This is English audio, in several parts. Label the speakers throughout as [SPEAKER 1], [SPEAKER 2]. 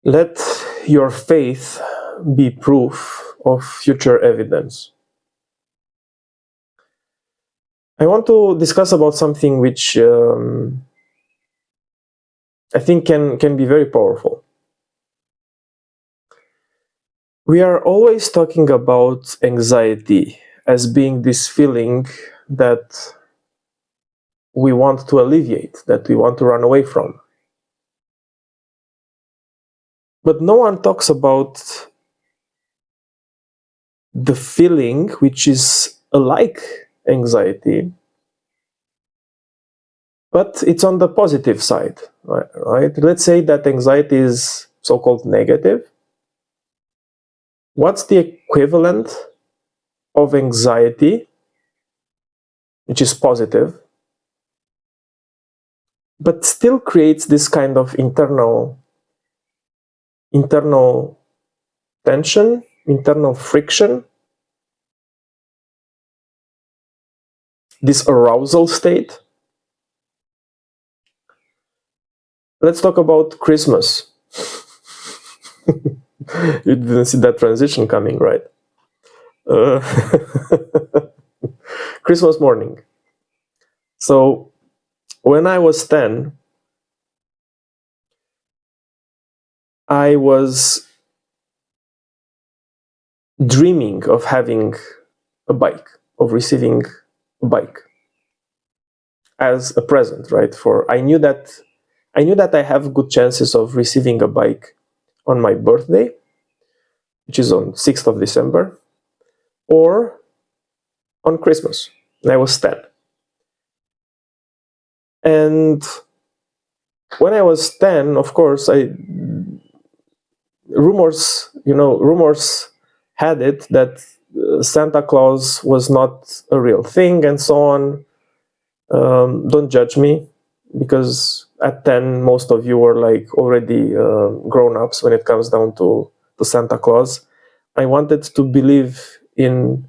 [SPEAKER 1] Let your faith be proof of future evidence. I want to discuss about something which I think can be very powerful. We are always talking about anxiety as being this feeling that we want to alleviate, that we want to run away from. But no one talks about the feeling which is like anxiety, but it's on the positive side, right? Let's say that anxiety is so-called negative. What's the equivalent of anxiety, which is positive, but still creates this kind of internal tension, internal friction, this arousal state? Let's talk about Christmas. You didn't see that transition coming, right? Christmas morning. So when I was 10, I was dreaming of having a bike, of receiving a bike as a present, right? I knew that I have good chances of receiving a bike on my birthday, which is on 6th of December, or on Christmas. And I was 10. And when I was 10, of course, rumors had it that Santa Claus was not a real thing and so on. Don't judge me, because at 10, most of you were like already grown-ups when it comes down to Santa Claus. I wanted to believe in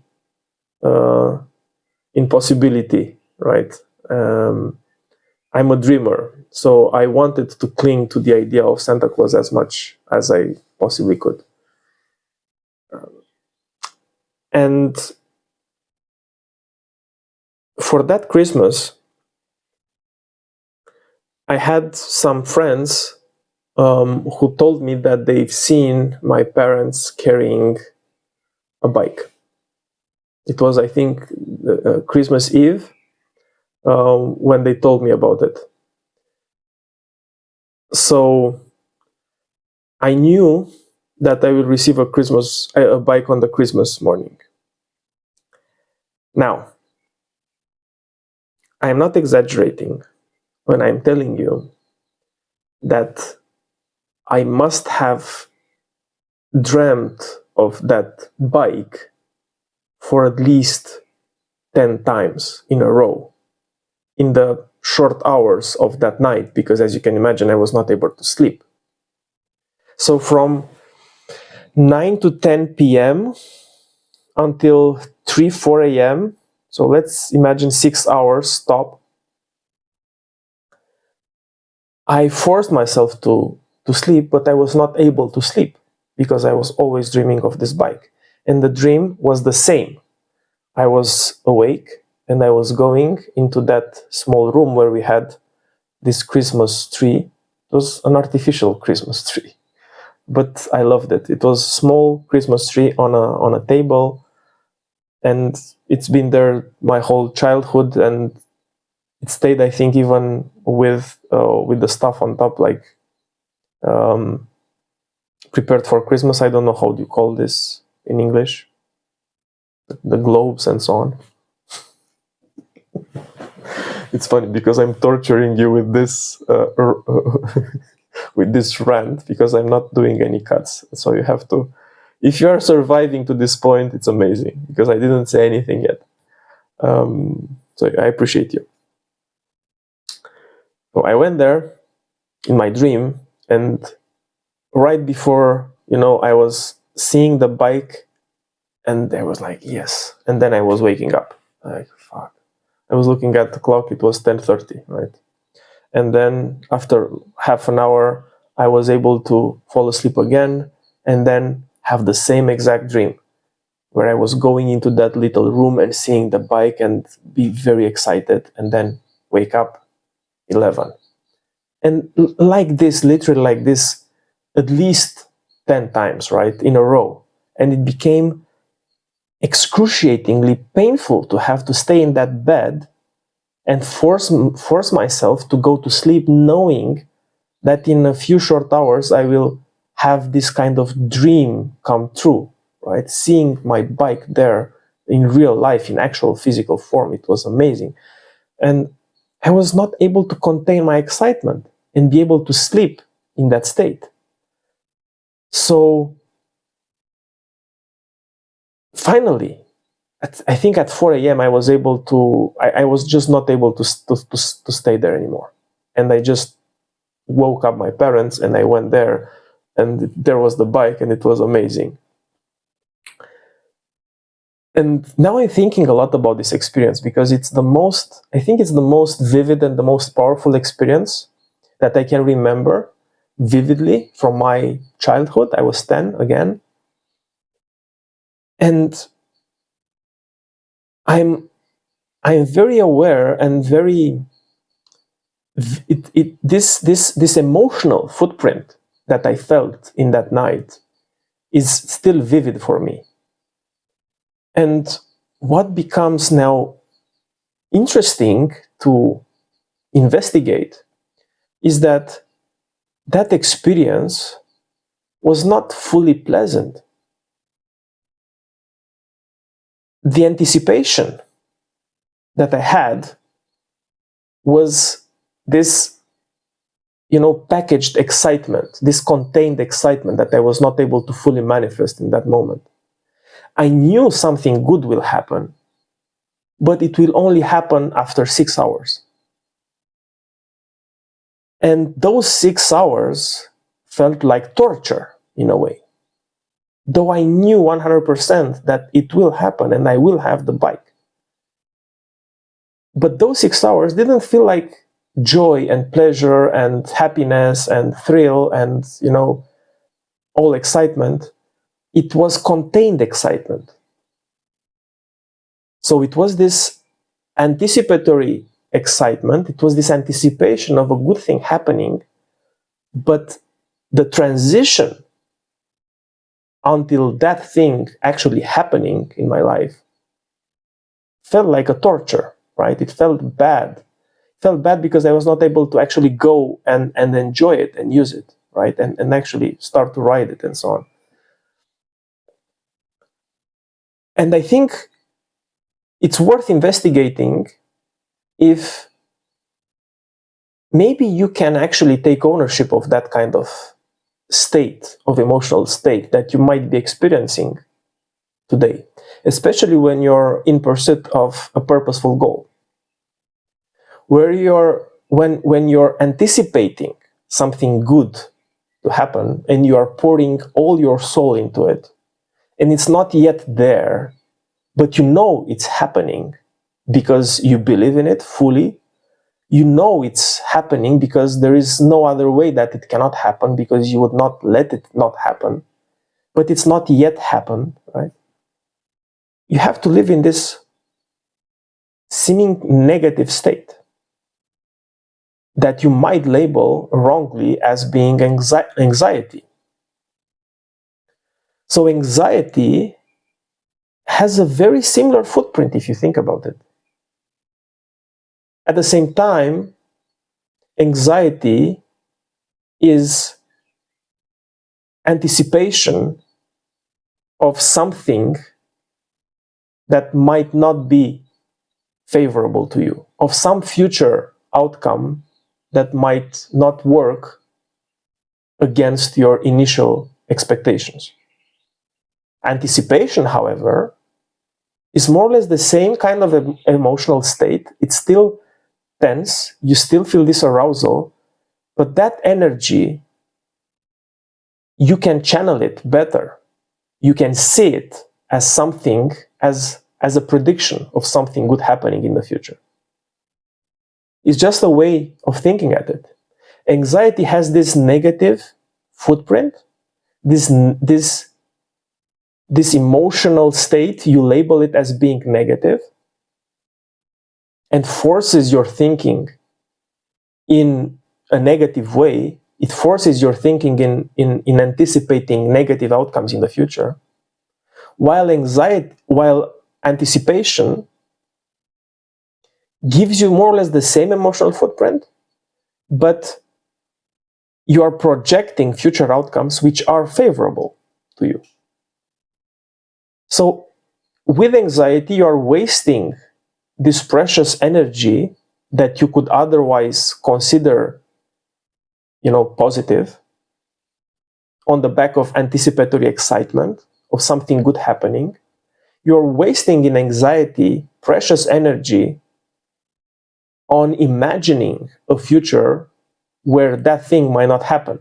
[SPEAKER 1] possibility, right? I'm a dreamer, so I wanted to cling to the idea of Santa Claus as much as I possibly could. And for that Christmas, I had some friends who told me that they've seen my parents carrying a bike. It was, I think, Christmas Eve when they told me about it. So I knew that I will receive a bike on the Christmas morning. Now, I'm not exaggerating when I'm telling you that I must have dreamt of that bike for at least 10 times in a row in the short hours of that night, because as you can imagine, I was not able to sleep. So from 9 to 10 p.m. until 3, 4 a.m., so let's imagine 6 hours stop, I forced myself to sleep, but I was not able to sleep because I was always dreaming of this bike. And the dream was the same. I was awake and I was going into that small room where we had this Christmas tree. It was an artificial Christmas tree, but I loved it. It was a small Christmas tree on a table, and it's been there my whole childhood, and it stayed, I think, even with the stuff on top, like prepared for Christmas. I don't know how do you call this in English, the globes and so on. It's funny because I'm torturing you with this with this rant, because I'm not doing any cuts. So you have to, if you are surviving to this point, it's amazing, because I didn't say anything yet. So I appreciate you. So I went there in my dream, and right before, I was seeing the bike, and I was like, yes. And then I was waking up. Like, fuck. I was looking at the clock, it was 10:30, right? And then after half an hour, I was able to fall asleep again and then have the same exact dream where I was going into that little room and seeing the bike and be very excited and then wake up 11. And like this, literally like this, at least 10 times, right, in a row. And it became excruciatingly painful to have to stay in that bed and force myself to go to sleep knowing that in a few short hours I will have this kind of dream come true, right? Seeing my bike there in real life, in actual physical form, it was amazing. And I was not able to contain my excitement and be able to sleep in that state. So finally, I think at 4 a.m. I was able to, I was just not able to stay there anymore. And I just woke up my parents and I went there and there was the bike and it was amazing. And now I'm thinking a lot about this experience because it's the most, I think it's the most vivid and the most powerful experience that I can remember vividly from my childhood. I was 10 again. And I'm very aware and very, this emotional footprint that I felt in that night is still vivid for me. And what becomes now interesting to investigate is that that experience was not fully pleasant. The anticipation that I had was this, packaged excitement, this contained excitement that I was not able to fully manifest in that moment. I knew something good will happen, but it will only happen after 6 hours. And those 6 hours felt like torture in a way. Though I knew 100% that it will happen and I will have the bike. But those 6 hours didn't feel like joy and pleasure and happiness and thrill and, all excitement. It was contained excitement. So it was this anticipatory excitement. It was this anticipation of a good thing happening. But the transition until that thing actually happening in my life felt like a torture, right? It felt bad. It felt bad because I was not able to actually go and enjoy it and use it, right? And actually start to ride it and so on. And I think it's worth investigating if maybe you can actually take ownership of that kind of state, of emotional state that you might be experiencing today, especially when you're in pursuit of a purposeful goal. When you're anticipating something good to happen and you are pouring all your soul into it, and it's not yet there, but you know it's happening because you believe in it fully. You know it's happening because there is no other way that it cannot happen because you would not let it not happen. But it's not yet happened, right? You have to live in this seeming negative state that you might label wrongly as being anxiety. So anxiety has a very similar footprint if you think about it. At the same time, anxiety is anticipation of something that might not be favorable to you, of some future outcome that might not work against your initial expectations. Anticipation, however, is more or less the same kind of emotional state. It's still tense, you still feel this arousal, but that energy, you can channel it better. You can see it as something, as a prediction of something good happening in the future. It's just a way of thinking at it. Anxiety has this negative footprint, this emotional state, you label it as being negative, and forces your thinking in a negative way. It forces your thinking in anticipating negative outcomes in the future. While anticipation gives you more or less the same emotional footprint, but you are projecting future outcomes which are favorable to you. So with anxiety, you are wasting this precious energy that you could otherwise consider, positive, on the back of anticipatory excitement of something good happening. You're wasting in anxiety precious energy on imagining a future where that thing might not happen.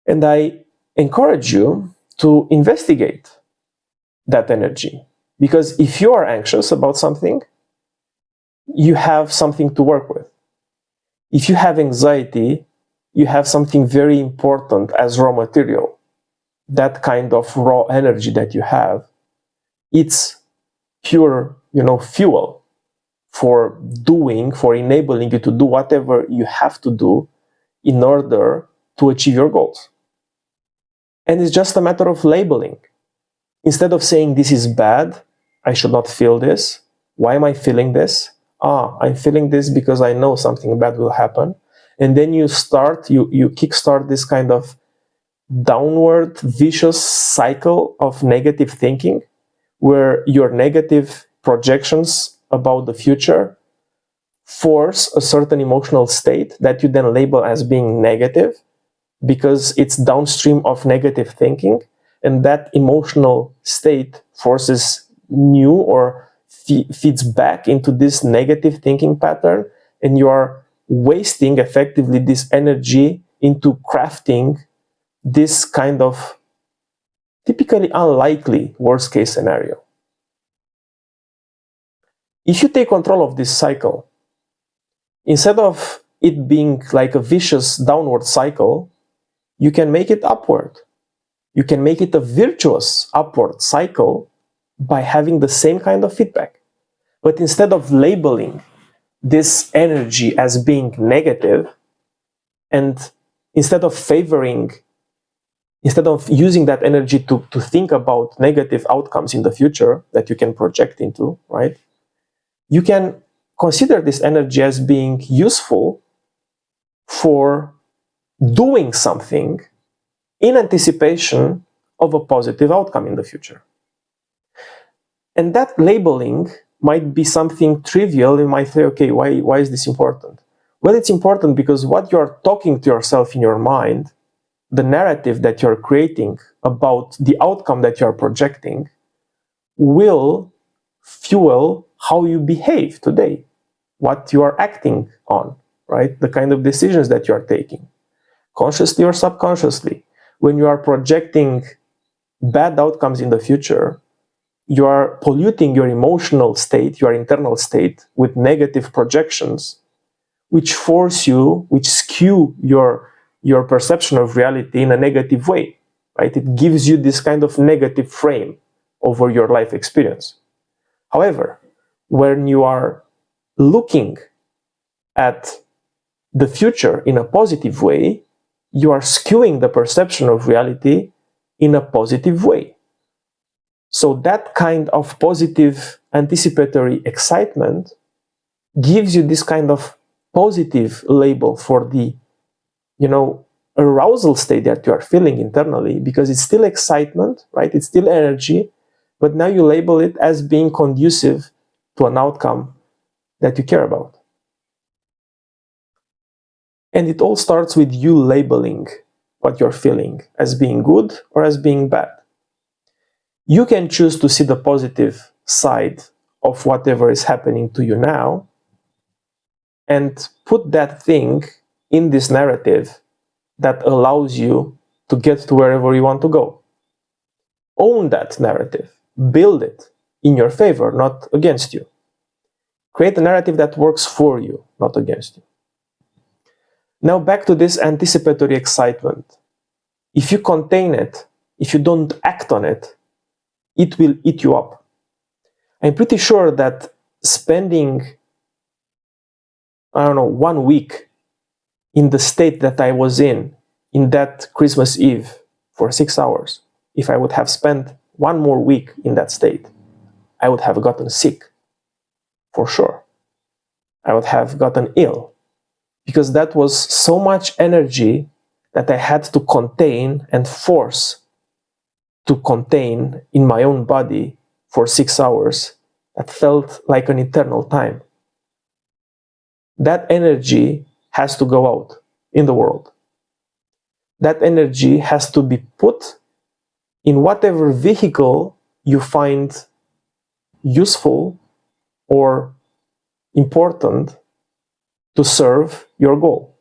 [SPEAKER 1] And I encourage you to investigate that energy, because if you are anxious about something, you have something to work with. If you have anxiety, you have something very important as raw material. That kind of raw energy that you have, it's pure, fuel for enabling you to do whatever you have to do in order to achieve your goals. And it's just a matter of labeling. Instead of saying this is bad, I should not feel this. Why am I feeling this? I'm feeling this because I know something bad will happen. And then you kickstart this kind of downward vicious cycle of negative thinking, where your negative projections about the future force a certain emotional state that you then label as being negative because it's downstream of negative thinking, and that emotional state forces new or feeds back into this negative thinking pattern, and you are wasting effectively this energy into crafting this kind of typically unlikely worst case scenario. If you take control of this cycle, instead of it being like a vicious downward cycle, you can make it upward. You can make it a virtuous upward cycle by having the same kind of feedback. But instead of labeling this energy as being negative, and instead of using that energy to think about negative outcomes in the future that you can project into, right? You can consider this energy as being useful for doing something in anticipation of a positive outcome in the future. And that labeling might be something trivial. You might say, okay, why is this important? Well, it's important because what you're talking to yourself in your mind, the narrative that you're creating about the outcome that you're projecting, will fuel how you behave today, what you are acting on, right? The kind of decisions that you are taking, consciously or subconsciously. When you are projecting bad outcomes in the future, you are polluting your emotional state, your internal state, with negative projections, which skew your perception of reality in a negative way, right? It gives you this kind of negative frame over your life experience. However, when you are looking at the future in a positive way, you are skewing the perception of reality in a positive way. So that kind of positive anticipatory excitement gives you this kind of positive label for the, arousal state that you are feeling internally, because it's still excitement, right? It's still energy, but now you label it as being conducive to an outcome that you care about. And it all starts with you labeling what you're feeling as being good or as being bad. You can choose to see the positive side of whatever is happening to you now and put that thing in this narrative that allows you to get to wherever you want to go. Own that narrative. Build it in your favor, not against you. Create a narrative that works for you, not against you. Now back to this anticipatory excitement. If you contain it, if you don't act on it, it will eat you up. I'm pretty sure that spending, I don't know, 1 week in the state that I was in that Christmas Eve for 6 hours, if I would have spent one more week in that state, I would have gotten sick, for sure. I would have gotten ill, because that was so much energy that I had to contain and force to contain in my own body for 6 hours. That felt like an eternal time. That energy has to go out in the world. That energy has to be put in whatever vehicle you find useful or important to serve your goal.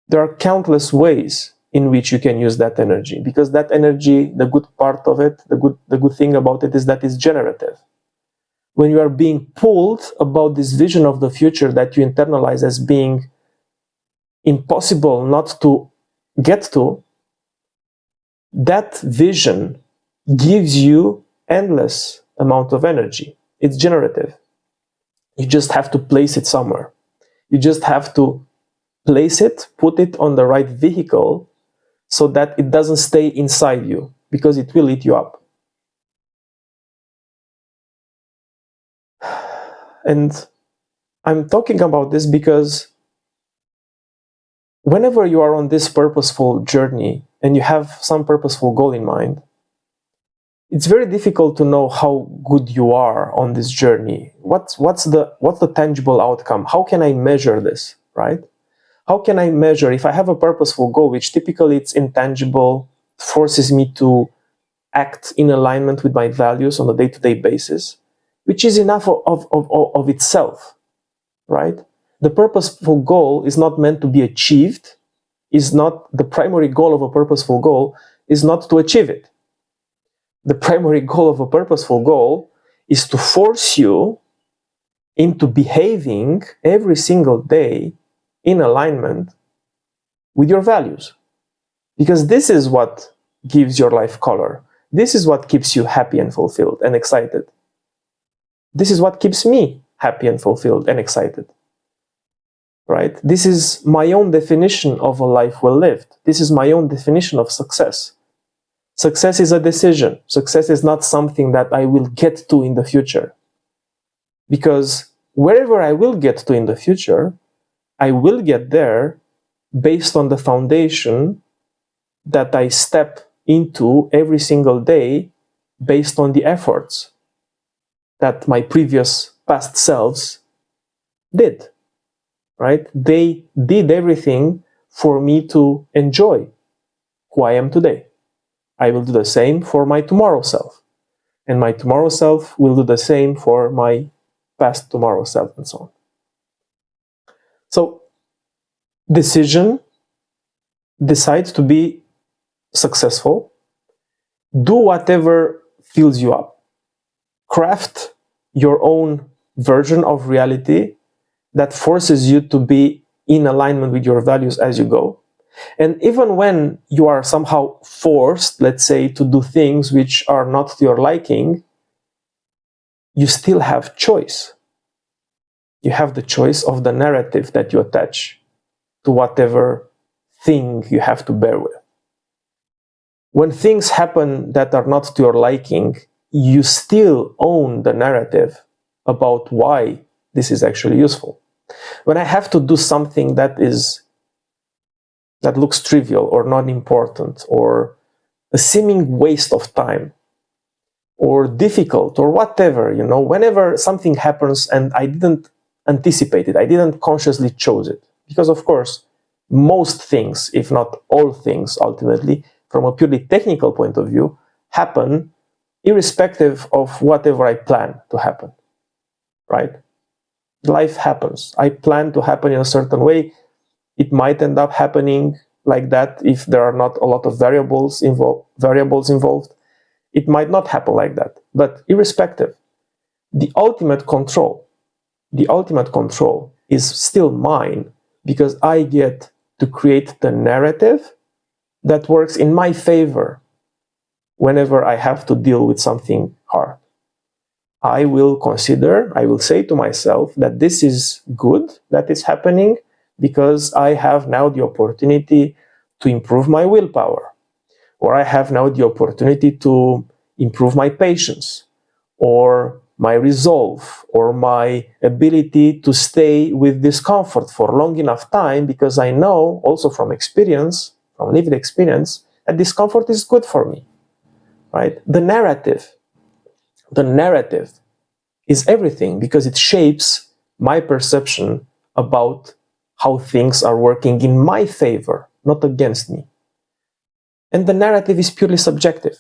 [SPEAKER 1] There are countless ways in which you can use that energy, because that energy, the good part of it, the good thing about it is that it's generative. When you are being pulled about this vision of the future that you internalize as being impossible not to get to, that vision gives you endless amount of energy. It's generative. You just have to place it somewhere. You just have to place it, put it on the right vehicle so that it doesn't stay inside you, because it will eat you up. And I'm talking about this because whenever you are on this purposeful journey and you have some purposeful goal in mind, it's very difficult to know how good you are on this journey. What's the tangible outcome? How can I measure this, right? How can I measure if I have a purposeful goal, which typically it's intangible, forces me to act in alignment with my values on a day-to-day basis, which is enough of itself, right? The purposeful goal is not meant to be achieved, is not the primary goal of a purposeful goal, is not to achieve it. The primary goal of a purposeful goal is to force you into behaving every single day in alignment with your values. Because this is what gives your life color. This is what keeps you happy and fulfilled and excited. This is what keeps me happy and fulfilled and excited. Right? This is my own definition of a life well lived. This is my own definition of success. Success is a decision. Success is not something that I will get to in the future. Because wherever I will get to in the future, I will get there based on the foundation that I step into every single day, based on the efforts that my previous past selves did, right? They did everything for me to enjoy who I am today. I will do the same for my tomorrow self. And my tomorrow self will do the same for my past tomorrow self, and so on. So, decide to be successful. Do whatever fills you up. Craft your own version of reality that forces you to be in alignment with your values as you go. And even when you are somehow forced, let's say, to do things which are not to your liking, you still have choice. You have the choice of the narrative that you attach to whatever thing you have to bear with. When things happen that are not to your liking, you still own the narrative about why this is actually useful. When I have to do something that looks trivial or not important or a seeming waste of time or difficult or whatever, whenever something happens and I didn't anticipate it, I didn't consciously choose it, because of course most things, if not all things, ultimately from a purely technical point of view, happen irrespective of whatever I plan to happen, right? Life happens. I plan to happen in a certain way. It might end up happening like that if there are not a lot of variables involved. It might not happen like that. But irrespective, the ultimate control is still mine, because I get to create the narrative that works in my favor whenever I have to deal with something hard. I will say to myself that this is good that is happening because I have now the opportunity to improve my willpower, or I have now the opportunity to improve my patience, or my resolve, or my ability to stay with discomfort for long enough time, because I know also from experience, from lived experience, that discomfort is good for me, right? The narrative is everything because it shapes my perception about how things are working in my favor, not against me. And the narrative is purely subjective,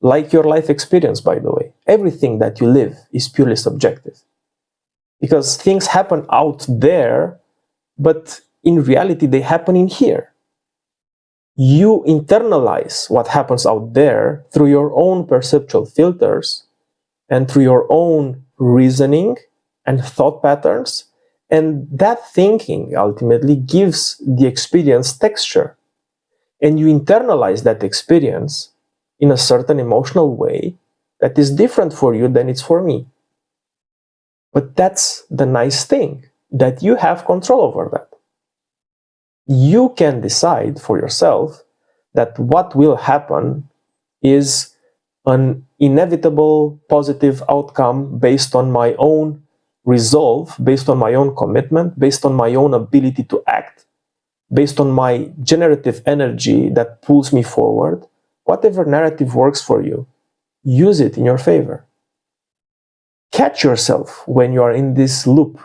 [SPEAKER 1] like your life experience, by the way. Everything that you live is purely subjective because things happen out there, but in reality, they happen in here. You internalize what happens out there through your own perceptual filters and through your own reasoning and thought patterns. And that thinking ultimately gives the experience texture. And you internalize that experience in a certain emotional way that is different for you than it's for me. But that's the nice thing, that you have control over that. You can decide for yourself that what will happen is an inevitable positive outcome based on my own resolve, based on my own commitment, based on my own ability to act, based on my generative energy that pulls me forward. Whatever narrative works for you, use it in your favor. Catch yourself when you are in this loop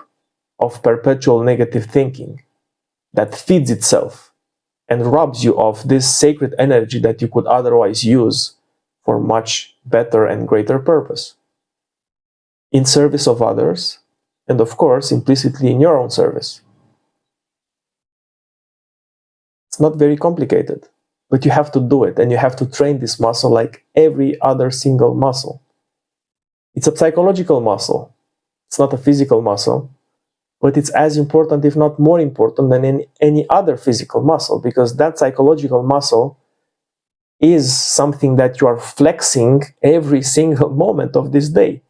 [SPEAKER 1] of perpetual negative thinking that feeds itself and robs you of this sacred energy that you could otherwise use for much better and greater purpose, in service of others, and of course, implicitly in your own service. It's not very complicated, but you have to do it, and you have to train this muscle like every other single muscle. It's a psychological muscle. It's not a physical muscle, but it's as important, if not more important, than any other physical muscle, because that psychological muscle is something that you are flexing every single moment of this day.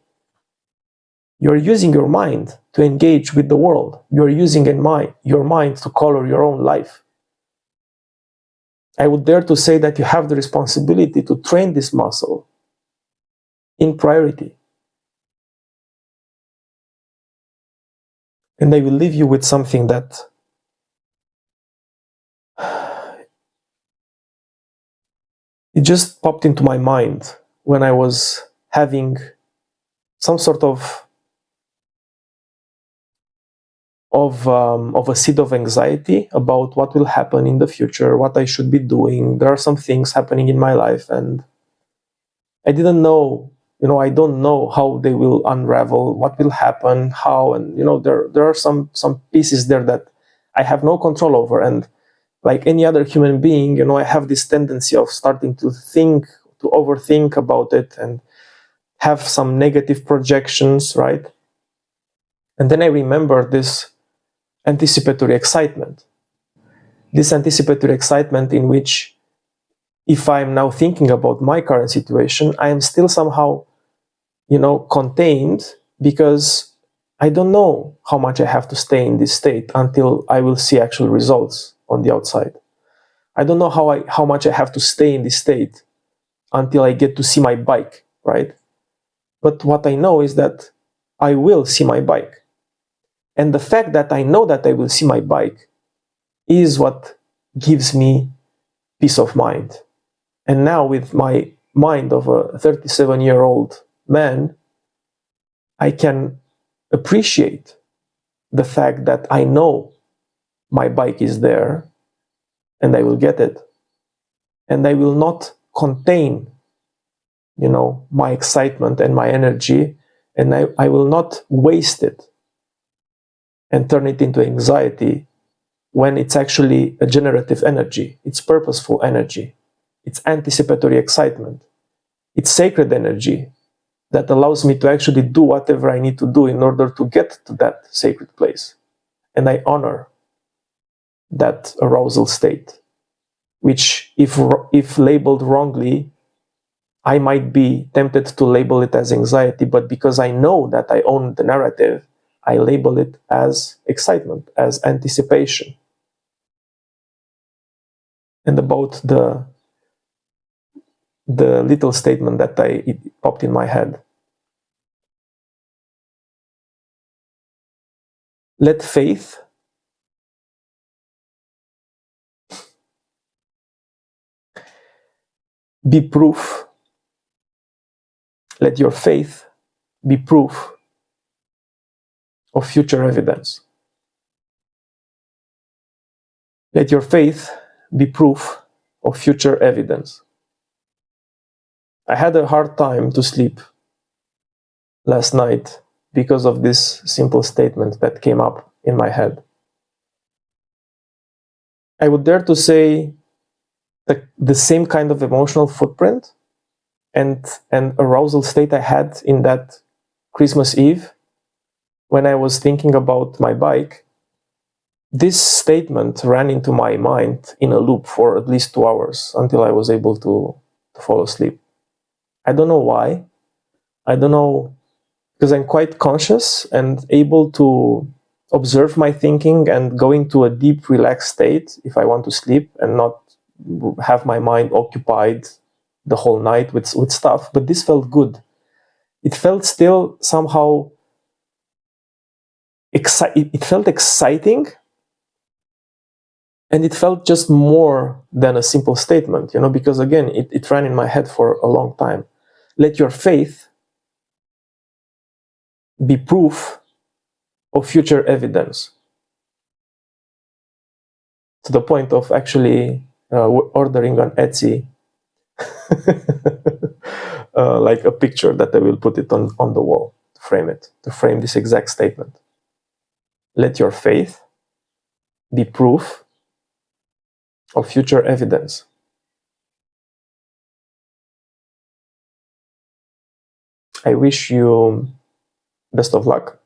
[SPEAKER 1] You're using your mind to engage with the world. You're using your mind to color your own life. I would dare to say that you have the responsibility to train this muscle in priority. And I will leave you with something that it just popped into my mind when I was having some sort of a seed of anxiety about what will happen in the future, what I should be doing. There are some things happening in my life, and I didn't know, I don't know how they will unravel, what will happen, how, and there are some pieces there that I have no control over. And like any other human being, I have this tendency of starting to overthink about it and have some negative projections, right? And then I remember this anticipatory excitement. This anticipatory excitement in which, if I'm now thinking about my current situation, I am still somehow, contained, because I don't know how much I have to stay in this state until I will see actual results on the outside. I don't know how much I have to stay in this state until I get to see my bike, right? But what I know is that I will see my bike. And the fact that I know that I will see my bike is what gives me peace of mind. And now, with my mind of a 37-year-old man, I can appreciate the fact that I know my bike is there and I will get it. And I will not contain, my excitement and my energy, and I will not waste it and turn it into anxiety when it's actually a generative energy. It's purposeful energy. It's anticipatory excitement. It's sacred energy that allows me to actually do whatever I need to do in order to get to that sacred place. And I honor that arousal state, which if labeled wrongly, I might be tempted to label it as anxiety, but because I know that I own the narrative, I label it as excitement, as anticipation. And about the little statement that it popped in my head. Let faith be proof. Let your faith be proof of future evidence. Let your faith be proof of future evidence. I had a hard time to sleep last night because of this simple statement that came up in my head. I would dare to say the same kind of emotional footprint and arousal state I had in that Christmas Eve when I was thinking about my bike. This statement ran into my mind in a loop for at least 2 hours until I was able to fall asleep. I don't know why. I don't know, because I'm quite conscious and able to observe my thinking and go into a deep, relaxed state if I want to sleep and not have my mind occupied the whole night with stuff. But this felt good. It felt still somehow it felt exciting, and it felt just more than a simple statement, because again, it ran in my head for a long time. Let your faith be proof of future evidence, to the point of actually ordering on Etsy like a picture that I will put it on the wall to frame this exact statement. Let your faith be proof of future evidence. I wish you best of luck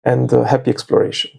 [SPEAKER 1] and happy exploration.